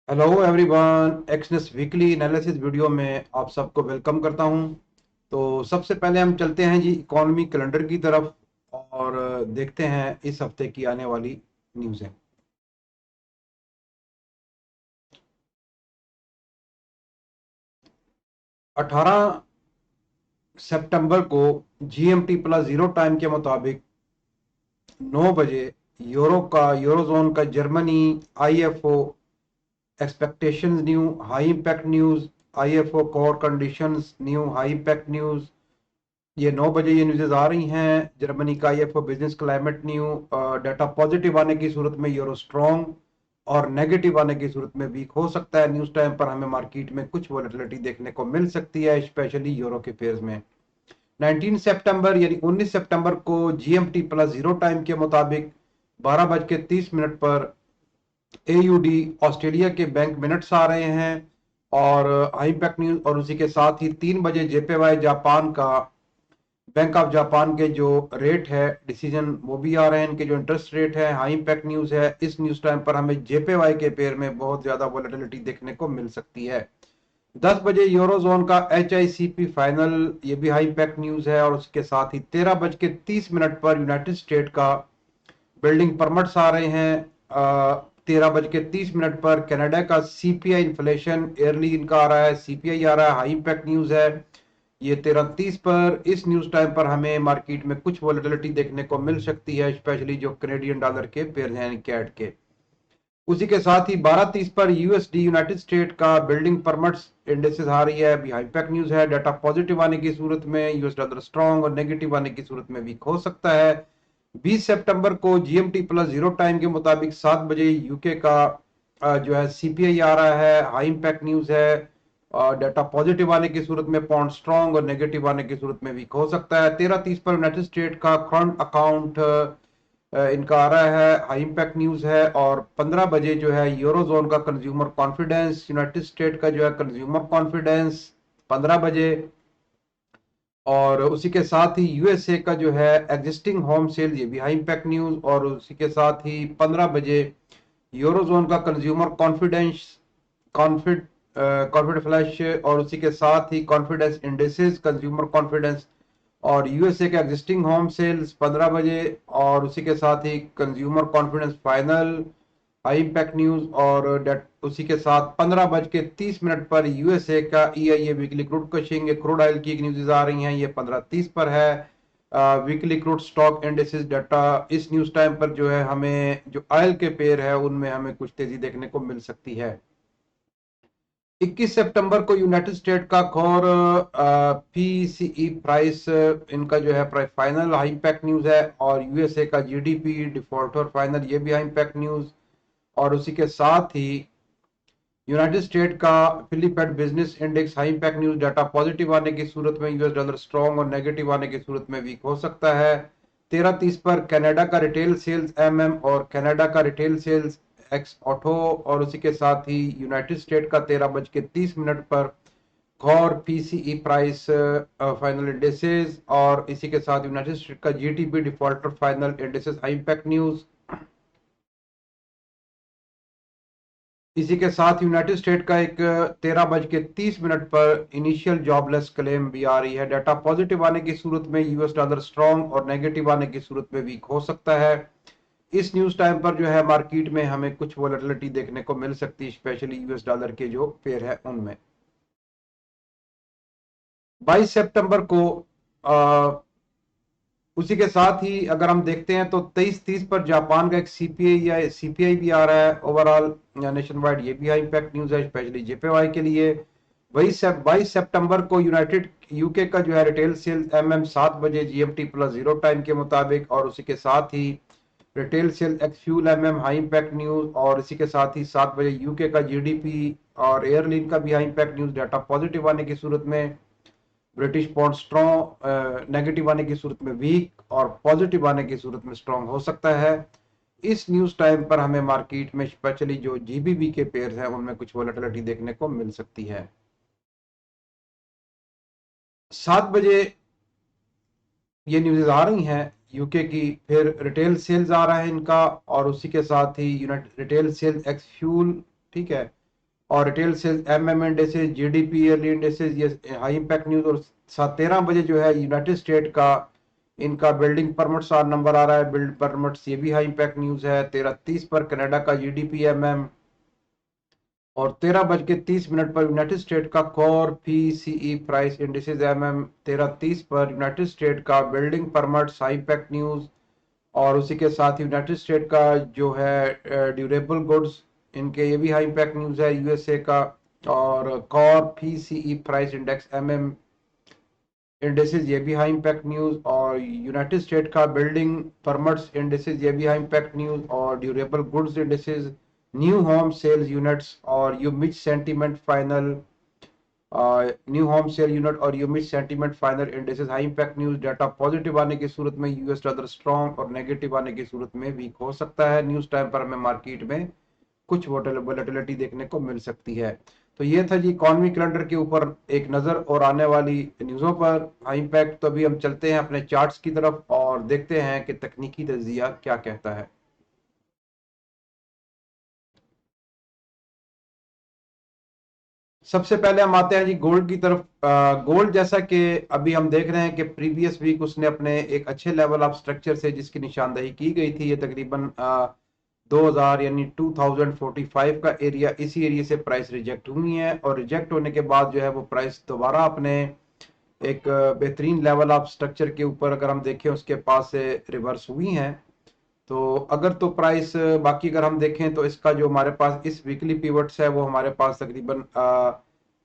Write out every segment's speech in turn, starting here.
Hello everyone, Exness weekly analysis video में आप सबको वेलकम करता हूं। तो सबसे पहले हम चलते हैं जी इकोनॉमी कैलेंडर की तरफ और देखते हैं इस हफ्ते की आने वाली न्यूज़ें। 18 सितंबर को जीएमटी प्लस जीरो टाइम के मुताबिक 9 बजे यूरोजोन का Germany IFO expectations new high impact news, IFO core conditions new high impact news. ये 9 बजे ये न्यूज़ेज आ रही हैं। जर्मनी का IFO business climate new data positive आने की सूरत में यूरो स्ट्रॉन्ग और नेगेटिव आने की सूरत में वीक हो सकता है। न्यूज़ टाइम पर हमें मार्केट में कुछ वॉलेटिलिटी देखने को मिल सकती है, स्पेशली यूरो के पेयर्स में। 19 सितंबर यानी 19 सितंबर को जीएमटी प्लस जीरो टाइम के मुताबिक 12:30 पर एयूडी ऑस्ट्रेलिया के बैंक मिनट्स आ रहे हैं और हाई इम्पैक्ट न्यूज। और उसी के साथ ही 3 बजे जेपीवाई जापान का, बैंक ऑफ जापान के जो रेट है डिसीजन वो भी आ रहे हैं। इनके जो इंटरेस्ट रेट है हाई इम्पैक्ट न्यूज है। इस न्यूज टाइम पर हमें जेपीवाई के पेयर में बहुत ज्यादा वोलेटिलिटी देखने को मिल सकती है। 10 बजे यूरोजोन का एचआईसीपी फाइनल, ये भी हाई इम्पैक्ट न्यूज है। और उसके साथ ही 13:30 पर यूनाइटेड स्टेट का बिल्डिंग परमिट्स आ रहे हैं। 13:30 पर कनाडा का सीपीआई इन्फ्लेशन ईयरली इनका आ रहा है, सीपीआई आ रहा है, हाई इम्पैक्ट न्यूज है। ये 13:30 पर इस न्यूज टाइम पर हमें मार्केट में कुछ वॉलेटिलिटी देखने को मिल सकती है, स्पेशली जो कनेडियन डॉलर के पेयर हैं कैड के। उसी के साथ ही 12:30 पर यूएसडी यूनाइटेड स्टेट का बिल्डिंग परमिट्स इंडेक्सेस आ रही है, अभी हाई इम्पैक्ट न्यूज है। डाटा पॉजिटिव आने की सूरत में यूएस डॉलर स्ट्रॉन्ग और नेगेटिव आने की सूरत में वीक हो सकता है। 20 सितंबर को जीएमटी प्लस जीरो टाइम के मुताबिक 7 बजे यूके का जो है सीपीआई आ रहा है, हाई इम्पैक्ट न्यूज है। डाटा पॉजिटिव आने की सूरत में पाउंड स्ट्रॉन्ग और नेगेटिव आने की सूरत में वीक हो सकता है। 13:30 पर यूनाइटेड स्टेट का करंट अकाउंट इनका आ रहा है, हाई इम्पैक्ट न्यूज है। और 15 बजे जो है यूरोजोन का कंज्यूमर कॉन्फिडेंस, यूनाइटेड स्टेट का जो है कंज्यूमर कॉन्फिडेंस 15 बजे। और उसी के साथ ही यूएसए का जो है एग्जिस्टिंग होम सेल, ये भी हाई इम्पैक्ट न्यूज। और उसी के साथ ही 15 बजे यूरोजोन का consumer confidence confid confidence flash. और उसी के साथ ही कॉन्फिडेंस इंडेक्सेस कंज्यूमर कॉन्फिडेंस और यूएसए के एग्जिस्टिंग होम सेल्स 15 बजे। और उसी के साथ ही consumer confidence final, high impact news. और उसी के साथ 15:30 पर यूएसए का EIA weekly crude Cushing, crude oil की न्यूज आ रही हैं, ये 15:30 पर है। Weekly crude stock indexes data इस न्यूज टाइम पर जो है हमें जो ऑयल के पेयर है उनमें हमें कुछ तेजी देखने को मिल सकती है। 21 सितंबर को यूनाइटेड स्टेट का कोर पीसीई प्राइस, इनका जो है price final high impact news है। और यूएसए का जीडीपी डिफॉल्टर फाइनल, ये भी हाई इम्पैक्ट न्यूज। और उसी के साथ ही यूनाइटेड स्टेट का Philly Fed business index high impact news, data positive आने की सूरत में यूएस डॉलर स्ट्रॉन्ग और नेगेटिव आने की सूरत में वीक हो सकता है। 13:30 पर कनाडा का रिटेल सेल्स एमएम और कनाडा का रिटेल सेल्स एक्स ऑटो। और उसी के साथ ही यूनाइटेड स्टेट का 13:30 पर core PCE price final indices. और इसी के साथ यूनाइटेड स्टेट का GDP deflator final indices high impact news. इसी के साथ यूनाइटेड स्टेट का एक 13:30 पर इनिशियल जॉबलेस क्लेम भी आ रही है। डाटा पॉजिटिव आने की सूरत में यूएस डॉलर स्ट्रॉन्ग और नेगेटिव आने की सूरत में वीक हो सकता है। इस न्यूज टाइम पर जो है मार्केट में हमें कुछ वोलेटिलिटी देखने को मिल सकती है, स्पेशली यूएस डॉलर के जो पेयर है उनमें। 22 सितंबर को आ, उसी के साथ ही अगर हम देखते हैं तो 23:30 पर जापान का एक सीपीआई या सीपीआई भी आ रहा है ओवरऑल नेशन वाइड, ये भी हाई इम्पैक्ट न्यूज है, स्पेशली जेपीवाई के लिए। वही 22 सितंबर को यूनाइटेड यूके का जो है रिटेल सेल्स एमएम 7 बजे जीएमटी प्लस जीरो टाइम के मुताबिक। और उसी के साथ ही retail sale ex fuel MM high impact news. और इसी के साथ ही 7 बजे यूके का जीडीपी और एयरलाइन का भी high impact news, data positive आने की सूरत में ब्रिटिश पाउंड स्ट्रॉन्ग, नेगेटिव आने की सूरत में वीक और पॉजिटिव आने की सूरत में स्ट्रॉन्ग हो सकता है। इस न्यूज टाइम पर हमें मार्केट में स्पेशली जो जीबीबी के पेयर हैं उनमें कुछ वोलेटिलिटी देखने को मिल सकती है। 7 बजे ये न्यूज़ आ रही हैं यूके की, फिर रिटेल सेल्स आ रहा है इनका। और उसी के साथ ही unite retail sales ex fuel, ठीक है, और retail sales, MM indexes, GDP yearly indexes, ये हाई इम्पैक्ट न्यूज। और 13 बजे जो है यूनाइटेड स्टेट का इनका बिल्डिंग परमिट्स और नंबर आ रहा है, बिल्ड परमिट्स, ये भी हाई इम्पैक्ट न्यूज है। 13:30 पर कनाडा का जीडीपी एमएम, और 13:30 पर यूनाइटेड स्टेट का core PCE price indices MM. 13:30 पर यूनाइटेड स्टेट का building permits high impact news, और उसी के साथ यूनाइटेड स्टेट का जो है ड्यूरेबल गुड्स, इनके ये भी हाई इम्पैक्ट न्यूज है यूएसए का। और core PCE price index MM indexes, ये भी हाई इम्पैक्ट न्यूज। और यूनाइटेड स्टेट का बिल्डिंग परमिट्स इंडेसेस, ये भी हाई इम्पैक्ट न्यूज। और durable goods indexes, new home sales units और UMich sentiment final, new home sale unit और UMich sentiment final indices high impact news. Data positive आने की सूरत में यूएस डॉलर स्ट्रॉन्ग, और नेगेटिव आने की सूरत में वीक हो सकता है। न्यूज टाइम पर हमें मार्केट में कुछ वोलेटिलिटी देखने को मिल सकती है। तो ये था जी इकॉनमी कैलेंडर के ऊपर एक नज़र और आने वाली न्यूज़ों पर हाई इम्पैक्ट। तो अभी हम चलते हैं अपने चार्ट्स की तरफ और देखते हैं कि तकनीकी तज्जिया क्या कहता है। सबसे पहले हम आते हैं जी गोल्ड की तरफ। गोल्ड जैसा कि अभी हम देख रहे हैं कि प्रीवियस वीक उसने अपने एक अच्छे लेवल ऑफ स्ट्रक्चर से जिसकी निशानदही की गई थी, ये तकरीबन 2000 यानी 2045 का एरिया, इसी एरिया से प्राइस रिजेक्ट हुई है। और रिजेक्ट होने के बाद जो है वो प्राइस दोबारा अपने एक बेहतरीन लेवल ऑफ स्ट्रक्चर के ऊपर अगर हम देखें उसके पास से रिवर्स हुई हैं। तो अगर तो प्राइस बाकी अगर हम देखें तो इसका जो हमारे पास इस वीकली पिवट्स है वो हमारे पास तकरीबन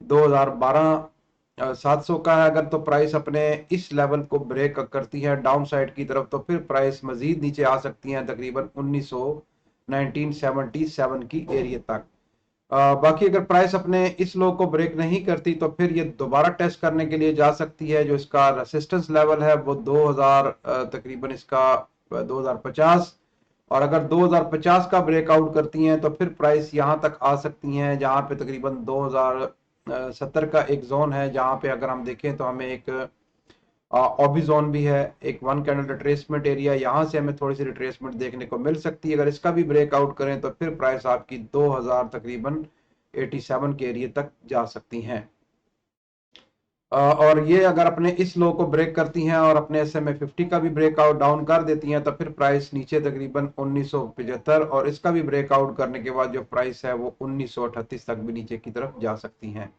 2012 700 का है। अगर तो प्राइस अपने इस लेवल को ब्रेक करती है डाउन साइड की तरफ तो फिर प्राइस मजीद नीचे आ सकती है तकरीबन 1977 की एरिया तक। बाकी अगर प्राइस अपने इस लो को ब्रेक नहीं करती तो फिर ये दोबारा टेस्ट करने के लिए जा सकती है। जो इसका रेसिस्टेंस लेवल है वो 2000 तकरीबन इसका 2050, और अगर 2050 का ब्रेकआउट करती हैं तो फिर प्राइस यहाँ तक आ सकती हैं जहाँ पे तकरीबन 2070 का एक जोन है, जहाँ पे अगर हम देखें तो हमें एक ऑबी जोन भी है, एक वन कैंडल रिट्रेसमेंट एरिया, यहाँ से हमें थोड़ी सी रिट्रेसमेंट देखने को मिल सकती है। अगर इसका भी ब्रेकआउट करें तो फिर प्राइस आपकी 2000 तकरीबन 87 के एरिया तक जा सकती हैं। और ये अगर अपने इस लो को ब्रेक करती हैं और अपने SMA 50 का भी ब्रेकआउट डाउन कर देती हैं तो फिर प्राइस नीचे तकरीबन 1975, और इसका भी ब्रेकआउट करने के बाद जो प्राइस है वो 1938 तक भी नीचे की तरफ जा सकती हैं।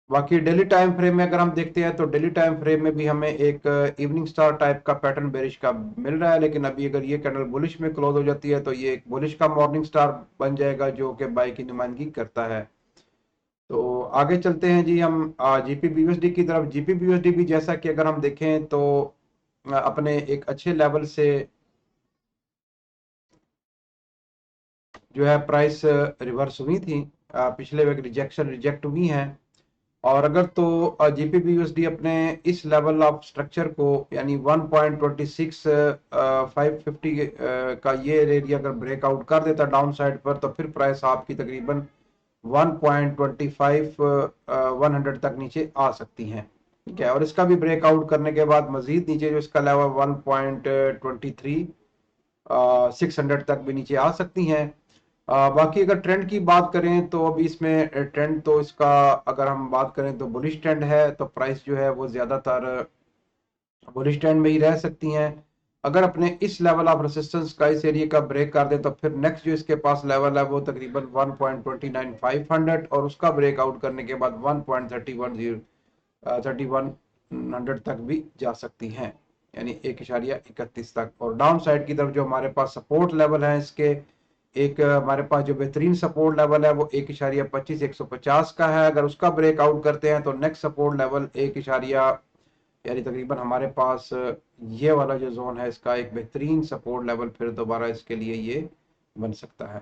बाकी डेली टाइम फ्रेम में अगर हम देखते हैं तो डेली टाइम फ्रेम में भी हमें एक इवनिंग स्टार टाइप का पैटर्न बेरिश का मिल रहा है, लेकिन अभी अगर ये कैंडल बुलिश में क्लोज हो जाती है तो ये एक बुलिश का मॉर्निंग स्टार बन जाएगा जो कि बाई की नुमाइंदगी करता है। तो आगे चलते हैं जी हम जीपीबीयूएसडी की तरफ। जीपीबीयूएसडी भी जैसा कि अगर हम देखें तो अपने एक अच्छे लेवल से जो है प्राइस रिवर्स हुई थी, पिछले वीक रिजेक्ट हुई हैं। और अगर तो जीपीबीयूएसडी अपने इस लेवल ऑफ स्ट्रक्चर को यानी 1.26 550 का ये एरिया अगर ब्रेकआउट कर देता डाउन साइड पर तो फिर प्राइस आपकी तकरीबन 1.25 100 तक नीचे आ सकती हैं। ठीक है, और इसका भी ब्रेकआउट करने के बाद मजीद नीचे जो इसका लेवल 1.23 600 तक भी नीचे आ सकती हैं। बाकी अगर ट्रेंड की बात करें तो अभी इसमें ट्रेंड तो इसका अगर हम बात करें तो बुलिश ट्रेंड है, तो प्राइस जो है वो ज़्यादातर बुलिश ट्रेंड में ही रह सकती हैं। अगर अपने इस लेवल ऑफ रेसिस्टेंस का इस एरिया का ब्रेक कर दे तो फिर नेक्स्ट जो इसके पास लेवल है वो तकरीबन 1.29500, और उसका ब्रेकआउट करने के बाद 1.31 तक भी जा सकती हैं, यानी 1.31 तक। और डाउन साइड की तरफ जो हमारे पास सपोर्ट लेवल है इसके, एक हमारे पास जो बेहतरीन सपोर्ट लेवल है वो 1.25 150 का है। अगर उसका ब्रेकआउट करते हैं तो नेक्स्ट सपोर्ट लेवल यानी तकरीबन हमारे पास ये वाला जो जोन है इसका एक बेहतरीन सपोर्ट लेवल फिर दोबारा इसके लिए ये बन सकता है।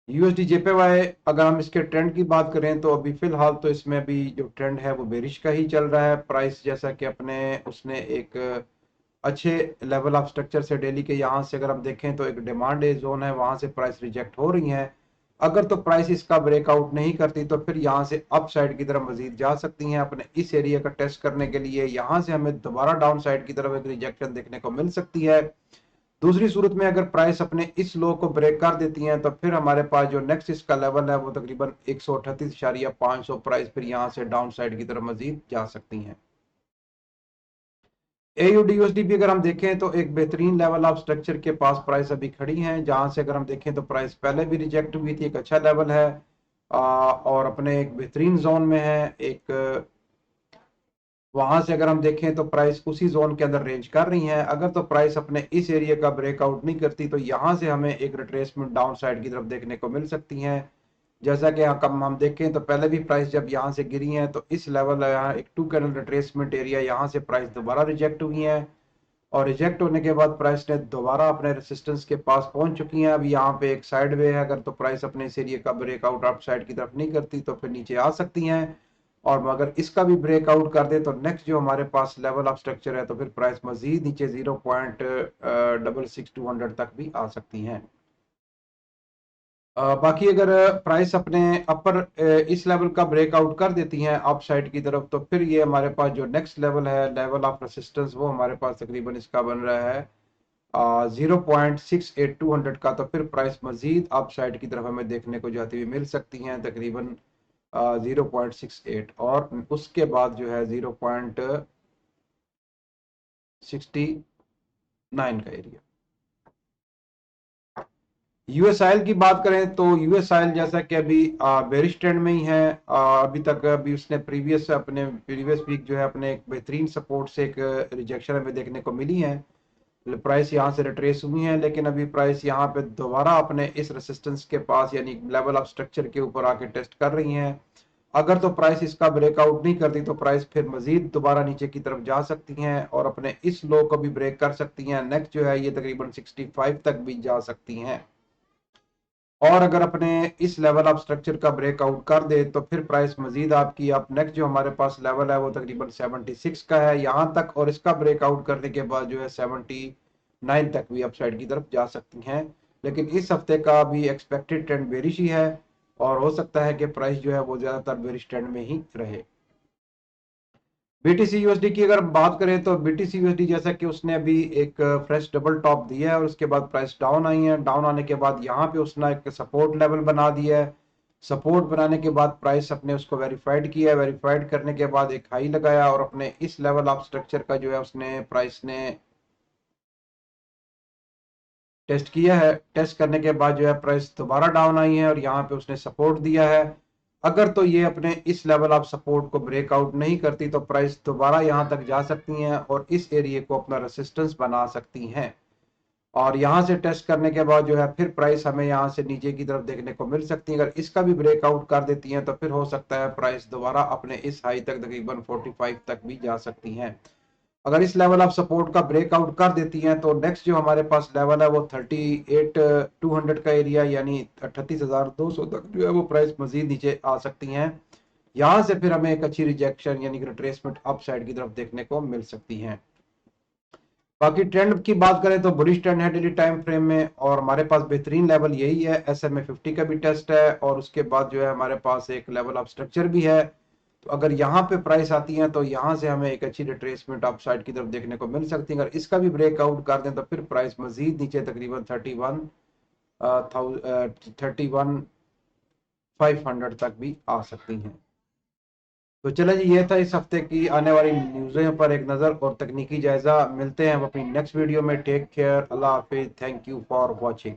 यूएसडी जेपीवाई अगर हम इसके ट्रेंड की बात करें तो अभी फिलहाल तो इसमें अभी जो ट्रेंड है वो बेरिश का ही चल रहा है। प्राइस जैसा कि अपने उसने एक अच्छे लेवल ऑफ स्ट्रक्चर से डेली के यहाँ से अगर हम देखें तो एक डिमांड जोन है, वहां से प्राइस रिजेक्ट हो रही है। अगर तो प्राइस इसका ब्रेकआउट नहीं करती तो फिर यहाँ से अप साइड की तरफ मजीद जा सकती हैं अपने इस एरिया का टेस्ट करने के लिए। यहाँ से हमें दोबारा डाउन साइड की तरफ एक रिजेक्शन देखने को मिल सकती है। दूसरी सूरत में अगर प्राइस अपने इस लो को ब्रेक कर देती हैं तो फिर हमारे पास जो नेक्स्ट इसका लेवल है वो तकरीबन 138.500 प्राइस फिर यहां से डाउन साइड की तरफ मजीद जा सकती हैं। AUD भी अगर हम देखें तो एक बेहतरीन लेवल ऑफ स्ट्रक्चर के पास प्राइस अभी खड़ी हैं, जहां से अगर हम देखें तो प्राइस पहले भी रिजेक्ट हुई थी, एक अच्छा लेवल है और अपने एक बेहतरीन जोन में है। एक वहां से अगर हम देखें तो प्राइस उसी जोन के अंदर रेंज कर रही हैं। अगर तो प्राइस अपने इस एरिया का ब्रेकआउट नहीं करती तो यहां से हमें एक रिट्रेसमेंट डाउन साइड की तरफ देखने को मिल सकती हैं। जैसा कि यहाँ कम हम देखें तो पहले भी प्राइस जब यहाँ से गिरी है तो इस लेवल यहाँ एक 2 कैंडल रिट्रेसमेंट एरिया, यहाँ से प्राइस दोबारा रिजेक्ट हुई है और रिजेक्ट होने के बाद प्राइस ने दोबारा अपने रेसिस्टेंस के पास पहुंच चुकी हैं। अभी यहाँ पे एक साइड वे है, अगर तो प्राइस अपने इस एरिया का ब्रेकआउट अप साइड की तरफ नहीं करती तो फिर नीचे आ सकती हैं। और अगर इसका भी ब्रेकआउट कर दे तो नेक्स्ट जो हमारे पास लेवल ऑफ स्ट्रक्चर है तो फिर प्राइस मजीद नीचे 0.66200 तक भी आ सकती हैं। बाकी अगर प्राइस अपने अपर इस लेवल का ब्रेकआउट कर देती हैं अप साइड की तरफ तो फिर ये हमारे पास जो नेक्स्ट लेवल है लेवल ऑफ रेसिस्टेंस वो हमारे पास तकरीबन इसका बन रहा है 0.68200 का। तो फिर प्राइस मजीद अप साइड की तरफ हमें देखने को जाती हुई मिल सकती हैं तकरीबन 0.68 और उसके बाद जो है 0.69 का एरिया। यूएस ऑयल की बात करें तो यूएस ऑयल जैसा कि अभी बेरिश ट्रेंड में ही है। अभी तक अभी उसने अपने प्रीवियस वीक जो है अपने एक बेहतरीन सपोर्ट से एक रिजेक्शन हमें देखने को मिली है। प्राइस यहाँ से रिट्रेस हुई है लेकिन अभी प्राइस यहाँ पे दोबारा अपने इस रेसिस्टेंस के पास यानी लेवल ऑफ स्ट्रक्चर के ऊपर आके टेस्ट कर रही हैं। अगर तो प्राइस इसका ब्रेकआउट नहीं करती तो प्राइस फिर मजीद दोबारा नीचे की तरफ जा सकती हैं और अपने इस लो को भी ब्रेक कर सकती हैं। नेक्स्ट जो है ये तकरीबन 65 तक भी जा सकती हैं और अगर अपने इस लेवल ऑफ स्ट्रक्चर का ब्रेकआउट कर दे तो फिर प्राइस मजीद आपकी आप नेक्स्ट जो हमारे पास लेवल है वो तकरीबन 76 का है यहाँ तक और इसका ब्रेकआउट करने के बाद जो है 79 तक भी अपसाइड की तरफ जा सकती हैं। लेकिन इस हफ्ते का भी एक्सपेक्टेड ट्रेंड बेरिश ही है और हो सकता है कि प्राइस जो है वो ज्यादातर बेरिश ट्रेंड में ही रहे। बीटीसी यूएसडी की अगर बात करें तो बीटीसी यूएसडी जैसा कि उसने अभी एक फ्रेश डबल टॉप दिया है और उसके बाद प्राइस डाउन आई है। डाउन आने के बाद यहाँ पे उसने एक सपोर्ट लेवल बना दिया है। सपोर्ट बनाने के बाद प्राइस अपने उसको वेरीफाइड किया है, वेरीफाइड करने के बाद एक हाई लगाया और अपने इस लेवल ऑफ स्ट्रक्चर का जो है उसने प्राइस ने टेस्ट किया है। टेस्ट करने के बाद जो है प्राइस दोबारा डाउन आई है और यहाँ पे उसने सपोर्ट दिया है। अगर तो ये अपने इस लेवल ऑफ सपोर्ट को ब्रेकआउट नहीं करती तो प्राइस दोबारा यहाँ तक जा सकती हैं और इस एरिया को अपना रेसिस्टेंस बना सकती हैं और यहाँ से टेस्ट करने के बाद जो है फिर प्राइस हमें यहाँ से नीचे की तरफ देखने को मिल सकती है। अगर इसका भी ब्रेकआउट कर देती हैं तो फिर हो सकता है प्राइस दोबारा अपने इस हाई तक तकरीबन 45 तक भी जा सकती हैं। अगर इस लेवल ऑफ सपोर्ट का ब्रेकआउट कर देती हैं तो नेक्स्ट जो हमारे पास लेवल है वो 38,200 का एरिया यानी 38,200 तक जो है वो प्राइस मजीद नीचे आ सकती हैं। यहाँ से फिर हमें एक अच्छी रिजेक्शन यानी कि रिट्रेसमेंट अप साइड की तरफ देखने को मिल सकती हैं। बाकी ट्रेंड की बात करें तो बुलिश ट्रेंड है डेली टाइम फ्रेम में और हमारे पास बेहतरीन लेवल यही है। SMA 50 का भी टेस्ट है और उसके बाद जो है हमारे पास एक लेवल ऑफ स्ट्रक्चर भी है। तो अगर यहाँ पे प्राइस आती है तो यहाँ से हमें एक अच्छी रिट्रेसमेंट अप साइड की तरफ देखने को मिल सकती है। अगर इसका भी ब्रेकआउट कर दें तो फिर प्राइस मजीद नीचे तकरीबन 31,500 तक भी आ सकती हैं। तो चले जी, ये था इस हफ्ते की आने वाली न्यूज़ों पर एक नज़र और तकनीकी जायजा। मिलते हैं अपनी नेक्स्ट वीडियो में। टेक केयर, अल्लाह हाफिज, थैंक यू फॉर वॉचिंग।